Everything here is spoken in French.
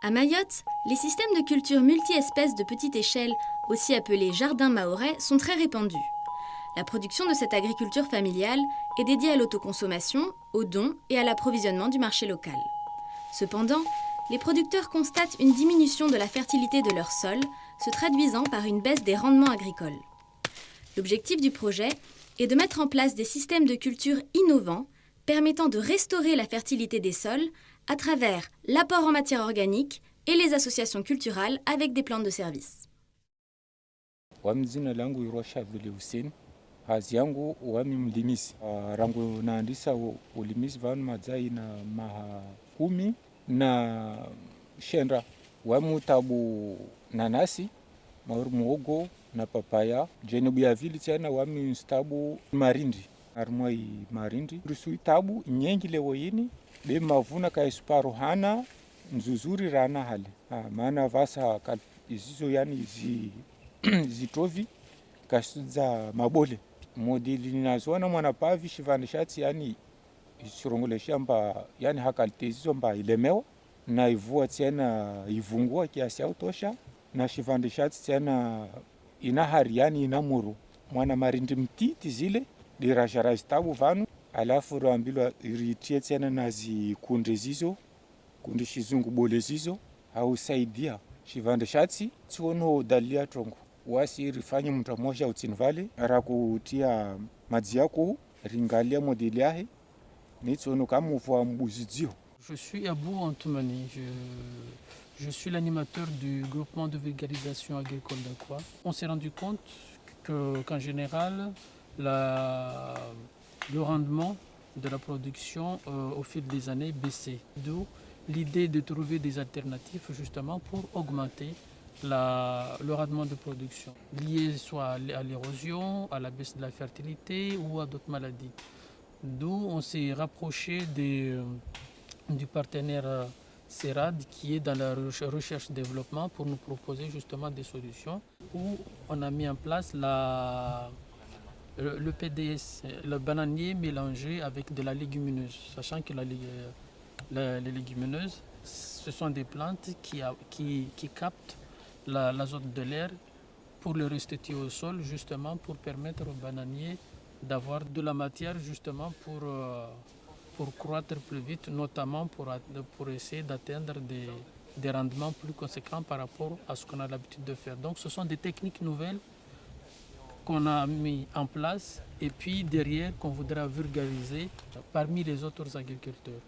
À Mayotte, les systèmes de culture multi-espèces de petite échelle, aussi appelés jardins mahorais, sont très répandus. La production de cette agriculture familiale est dédiée à l'autoconsommation, aux dons et à l'approvisionnement du marché local. Cependant, les producteurs constatent une diminution de la fertilité de leurs sols, se traduisant par une baisse des rendements agricoles. L'objectif du projet est de mettre en place des systèmes de culture innovants permettant de restaurer la fertilité des sols à travers l'apport en matière organique et les associations culturales avec des plantes de service. Jina langu Irosha Vile Hussein. Kazi yangu wami mlimisi. Rangu naandisa ulimisi vanu mazai na maha 10 na shendra. Wami utabu nanasi, mauru muogo na papaya. Jenebu ya vili tena wami stabu marindi. Armoi marindi. Rusu itabu nyengi lewo yini. Be mavuna ka isparu hana nzuzuri rana hali. Maana vasa izizo yani zitovi kasudza mabole. Modeli ninazoona mwanapavi shivandishati yani shirongole shamba yani hakalite zizo mba ilemewa na ivua tena ivungua kiasi autosha na shivandishati tena inahari yani inamuru mwana marindi mtiti zile dirajara zitabu vanu alafu roambilwa iritie tena nazi kunde zizo kunde shizungu bole zizo hausaidia shivandishati tiono dalia trongo wasi rifanye mtu mmoja utsinvale rakutia maji yako ringalia modeli yahe nitsono kama mvua mbuzidio. Je suis Abou Antoumani, je suis l'animateur du groupement de vulgarisation agricole d'Akwa. On s'est rendu compte qu'en général, le rendement de la production au fil des années baissait. D'où l'idée de trouver des alternatives justement pour augmenter le rendement de production, lié soit à l'érosion, à la baisse de la fertilité ou à d'autres maladies. D'où on s'est rapproché du partenaire CERAD qui est dans la recherche-développement pour nous proposer justement des solutions où on a mis en place le PDS, le bananier mélangé avec de la légumineuse, sachant que les légumineuses, ce sont des plantes qui captent l'azote de l'air pour le restituer au sol, justement pour permettre aux bananiers d'avoir de la matière justement pour croître plus vite, notamment pour essayer d'atteindre des rendements plus conséquents par rapport à ce qu'on a l'habitude de faire. Donc ce sont des techniques nouvelles qu'on a mis en place et puis derrière qu'on voudra vulgariser parmi les autres agriculteurs.